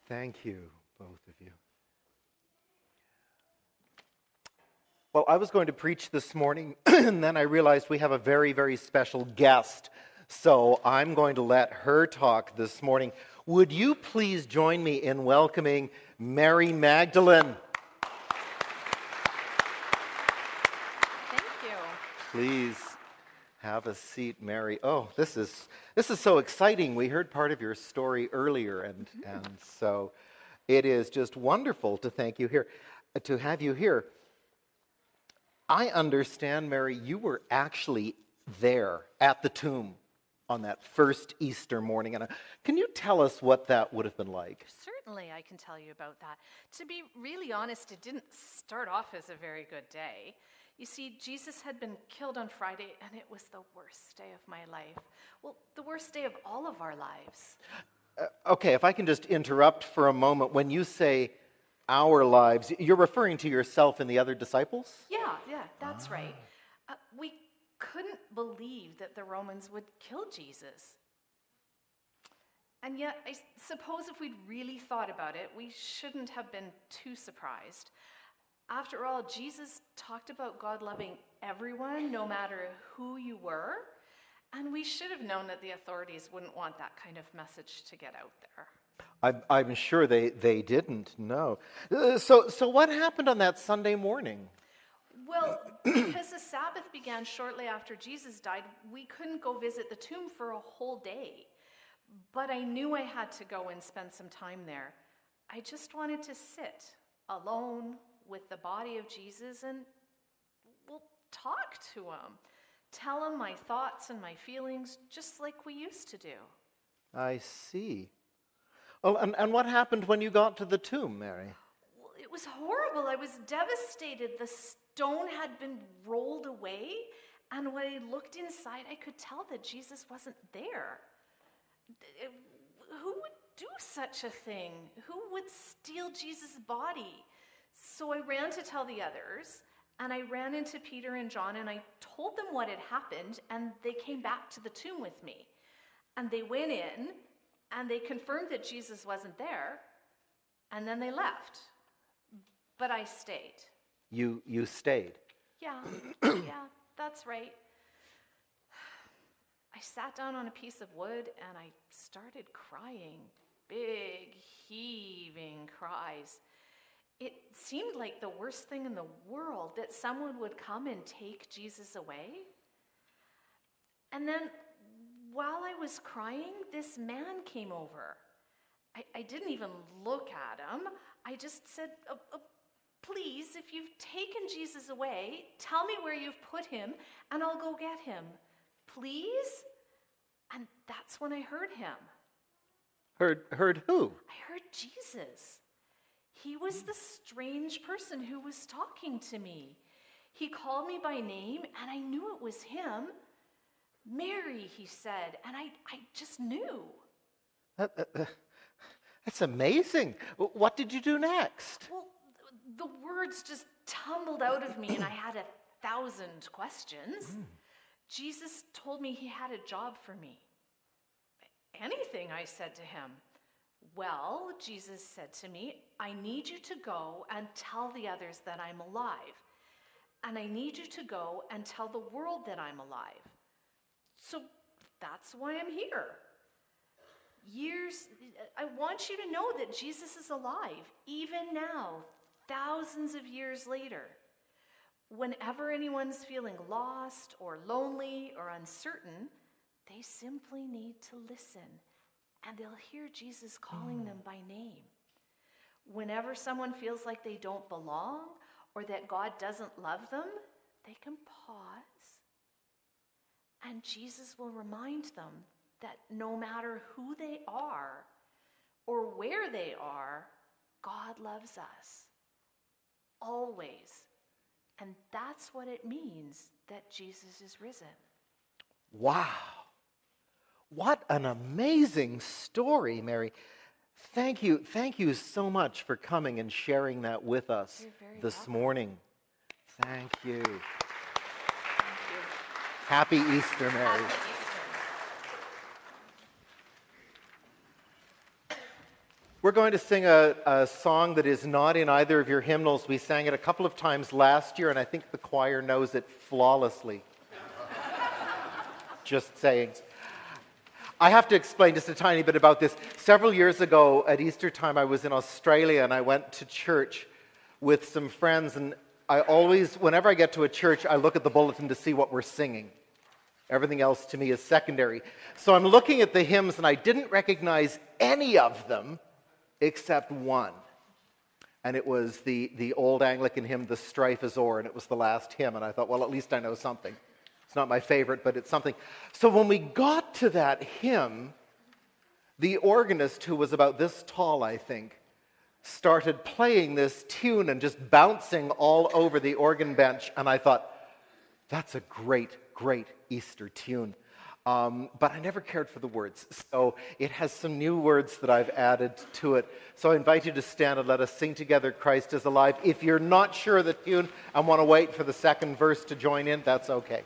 Thank you, both of you. Well, I was going to preach this morning, and then I realized we have a very, very special guest. So I'm going to let her talk this morning. Would you please join me in welcoming Mary Magdalene? Thank you. Please have a seat, Mary. Oh, this is so exciting. We heard part of your story earlier, and so it is just wonderful to have you here. I understand, Mary, you were actually there at the tomb on that first Easter morning. And can you tell us what that would have been like? Certainly, I can tell you about that. To be really honest, it didn't start off as a very good day. You see, Jesus had been killed on Friday, and it was the worst day of my life. Well, the worst day of all of our lives. Okay, if I can just interrupt for a moment. When you say our lives, you're referring to yourself and the other disciples? Yeah, that's right. We couldn't believe that the Romans would kill Jesus. And yet, I suppose if we'd really thought about it, we shouldn't have been too surprised. After all, Jesus talked about God loving everyone, no matter who you were, and we should have known that the authorities wouldn't want that kind of message to get out there. I'm sure they didn't, no. So what happened on that Sunday morning? Well, because the Sabbath began shortly after Jesus died, we couldn't go visit the tomb for a whole day. But I knew I had to go and spend some time there. I just wanted to sit alone with the body of Jesus and, well, talk to him. Tell him my thoughts and my feelings, just like we used to do. I see. Well, and what happened when you got to the tomb, Mary? Well, it was horrible. I was devastated. The stone had been rolled away, and when I looked inside, I could tell that Jesus wasn't there. Who would do such a thing? Who would steal Jesus' body? So I ran to tell the others, and I ran into Peter and John, and I told them what had happened, and they came back to the tomb with me. And they went in, and they confirmed that Jesus wasn't there, and then they left. But I stayed. You stayed? Yeah, that's right. I sat down on a piece of wood, and I started crying. Big, heaving cries. It seemed like the worst thing in the world that someone would come and take Jesus away. And then, while I was crying, this man came over. I didn't even look at him. I just said, please, if you've taken Jesus away, tell me where you've put him, and I'll go get him. Please? And that's when I heard him. Heard who? I heard Jesus. He was the strange person who was talking to me. He called me by name, and I knew it was him. Mary, he said, and I just knew. That's amazing. What did you do next? Well, the words just tumbled out of me, and I had 1,000 questions. Jesus told me he had a job for me. Anything, I said to him. Well, Jesus said to me, I need you to go and tell the others that I'm alive. And I need you to go and tell the world that I'm alive. So that's why I'm here. I want you to know that Jesus is alive, even now, thousands of years later. Whenever anyone's feeling lost or lonely or uncertain, they simply need to listen, and they'll hear Jesus calling them by name. Whenever someone feels like they don't belong or that God doesn't love them, they can pause, and Jesus will remind them that no matter who they are or where they are, God loves us, always. And that's what it means that Jesus is risen. Wow. What an amazing story, Mary. Thank you so much for coming and sharing that with us this morning. Thank you. Thank you. Happy Easter, Mary. Happy Easter. We're going to sing a song that is not in either of your hymnals. We sang it a couple of times last year, and I think the choir knows it flawlessly. Just saying. I have to explain just a tiny bit about this. Several years ago at Easter time, I was in Australia, and I went to church with some friends, and I always, whenever I get to a church, I look at the bulletin to see what we're singing. Everything else to me is secondary. So I'm looking at the hymns, and I didn't recognize any of them except one. And it was the old Anglican hymn, The Strife is O'er, and it was the last hymn. And I thought, well, at least I know something. It's not my favorite, but it's something. So when we got to that hymn, the organist, who was about this tall, I think, started playing this tune and just bouncing all over the organ bench. And I thought, that's a great, great Easter tune. But I never cared for the words. So it has some new words that I've added to it. So I invite you to stand and let us sing together, Christ is Alive. If you're not sure of the tune and want to wait for the second verse to join in, that's okay.